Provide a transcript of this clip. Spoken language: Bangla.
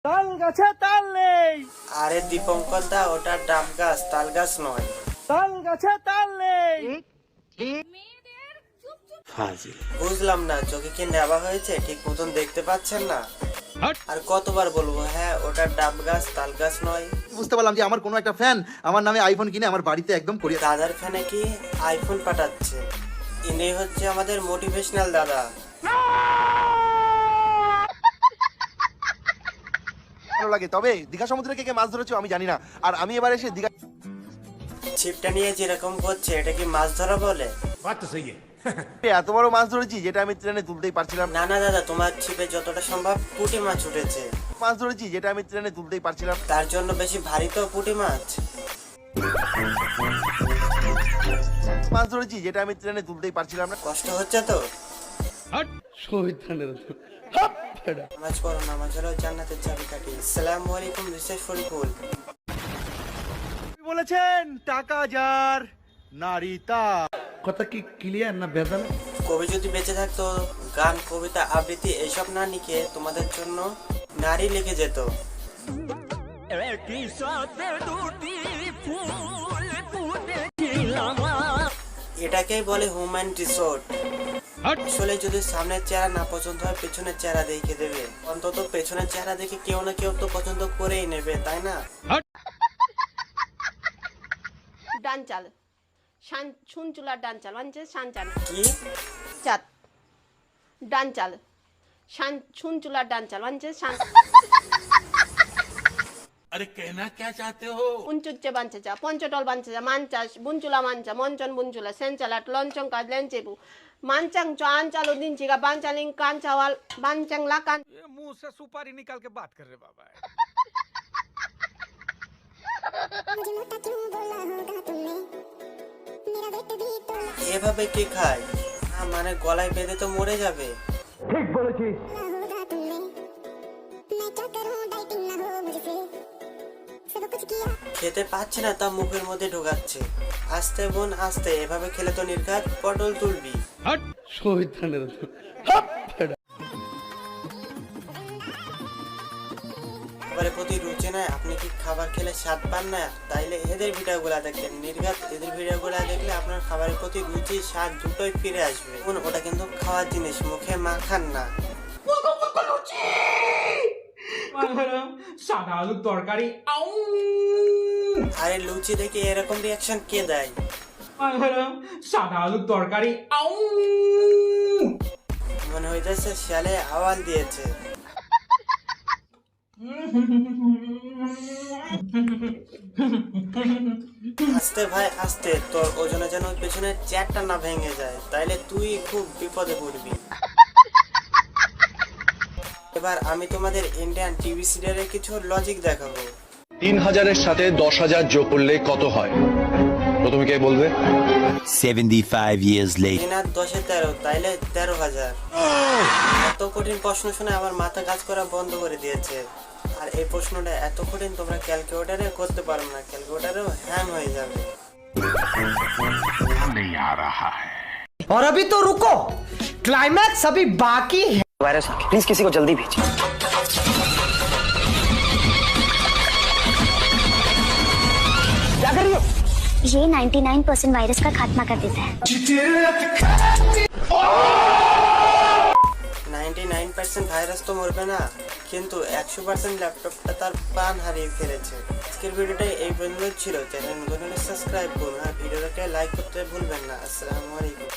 তাল গাছে তাল নেই। আরে দীপঙ্কর দা, ওটা ডাব গাছ, তাল গাছ নয়। তাল গাছে তাল নেই। বুঝলাম না, চোখে কি নেওয়া হয়েছে, ঠিক মতন দেখতে পাচ্ছেন না? আর কতবার বলবো, হ্যাঁ ওটা ডাব গাছ, তাল গাছ নয়। বুঝতে পারলাম যে আমার কোনো একটা ফ্যান আমার নামে আইফোন কিনে আমার বাড়িতে একদম করিয়ে দাদার ফ্যানে কি আইফোন পাঠাচ্ছে? ইনি হচ্ছে আমাদের মোটিভেশনাল দাদা। ভালো লাগে। তবে দীঘা সমুদ্রে কে কে মাছ ধরেছো আমি জানি না, আর আমি এবার এসে দীঘা ছিপটা নিয়ে যেরকম করছে, এটা কি মাছ ধরা বলে? এত বড় মাছ ধরেছি যেটা আমি ট্রেনে তুলতেই পারছিলাম না। না না দাদা, তোমার ছিপে যতটা সম্ভব পুঁটি মাছ উঠেছে। মাছ ধরেছি যেটা আমি ট্রেনে তুলতেই পারছিলাম না। তার জন্য বেশি ভারী তো পুঁটি মাছ। মাছ ধরেছি যেটা আমি ট্রেনে তুলতেই পারছিলাম না। কষ্ট হচ্ছে তো? নামাজ পড়ো, নামাজ হলো জান্নাতের চাবিকাঠি। আসসালামু আলাইকুম, দিস ইজ ফরিকুল। বলেছেন টাকা যার নারী তার। কথা কি ক্লিয়ার না বেদান? কবি যদি বেঁচে থাকতো, গান, কবিতা, আবৃত্তি এইসব না লিখে তোমাদের জন্য নারী লিখে যেত। এটাকেই বলে হিউম্যান রিসোর্ট। আসলে যদি সামনের চেহারা না পছন্দ হয়, পেছনের চেহারা দেখে দেবে। অন্তত পেছনের চেহারা দেখে কেউ না কেউ তো পছন্দ করেই নেবে, তাই না? ডান চাল শুন চুলার ডান চাল মানে শান চাল কি? চাঁদ ডান চাল শুন চুলার ডান চাল মানে শান। अरे कहना क्या चाहते हो? উঞ্চুচ্চে বাঞ্চে চা পঞ্চটল বাঞ্চে চা মানচাস বুঞ্চুলা মানচা মঞ্চন বুঞ্চুলা সেঞ্চালাট লঞ্চং কাজ লেঞ্চেবু মানচাং চান চালো দিনচিকা বাঞ্চালিং কান চাওয়াল বাঞ্চাং লাকান। मुंह से सुपारी निकाल के बात कर रहे बाबा। এভাবে কে খায়? মানে গলায় বেঁধে তো মরে যাবে। খেতে পাচ্ছে না, তা মুখের মধ্যে ঢোকাচ্ছে। আস্তে বোন আস্তে, এভাবে খেলে তো নির্ঘাত পটল তুলবি। এবারে প্রতি রুচি নয়, আপনি কি খাবার খেলে স্বাদ পান না? তাইলে এদের ভিডিওগুলা দেখেন, নির্ঘাত এদের ভিডিওগুলা দেখলে আপনার খাবারের প্রতি রুচি, স্বাদ দুটোই ফিরে আসবে। ওটা কিন্তু খাওয়ার জিনিস, মুখে মাখান না। সাদা আলুর তরকারি। আরে লুচি দেখে এরকম রিয়াকশন কে দেয়? সাদা আলুর তরকারি। মনে হইতেছে শিয়ালে আওয়াজ দিয়েছে। আস্তে ভাই আস্তে, তোর ওজনে যেন পেছনে চেয়ারটা না ভেঙে যায়, তাইলে তুই খুব বিপদে পড়বি। এবার আমি তোমাদের ইন্ডিয়ান টিভি সিরিয়ালের কিছু লজিক দেখাবো। 3000-এর সাথে 10,000 যোগ করলে কত হয়? প্রথমে কে বলবে? 75 years later. 3 আর 10 13, তাইলে 13,000। এত কঠিন প্রশ্ন শুনে আমার মাথা কাজ করা বন্ধ করে দিয়েছে। আর এই প্রশ্নটা এত কঠিন, তোমরা ক্যালকুলেটরে করতে পারো না, ক্যালকুলেটরও হ্যাং হয়ে যাবে। और अभी तो रुको, क्लाइमैक्स अभी बाकी है। वायरस प्लीज किसी को जल्दी भेजिए। क्या कर रही हो? ये 99% वायरस का खात्मा कर देता है। 99% ভাইরাস তো মরবে না, কিন্তু 100% ল্যাপটপটা তার প্রাণ হারিয়ে ফেলেছে। আজকের ভিডিওটা এই পর্যন্ত ছিল। চ্যানেল নতুন হলে সাবস্ক্রাইব করুন আর ভিডিওটাকে লাইক করতে ভুলবেন না। আসসালামু আলাইকুম।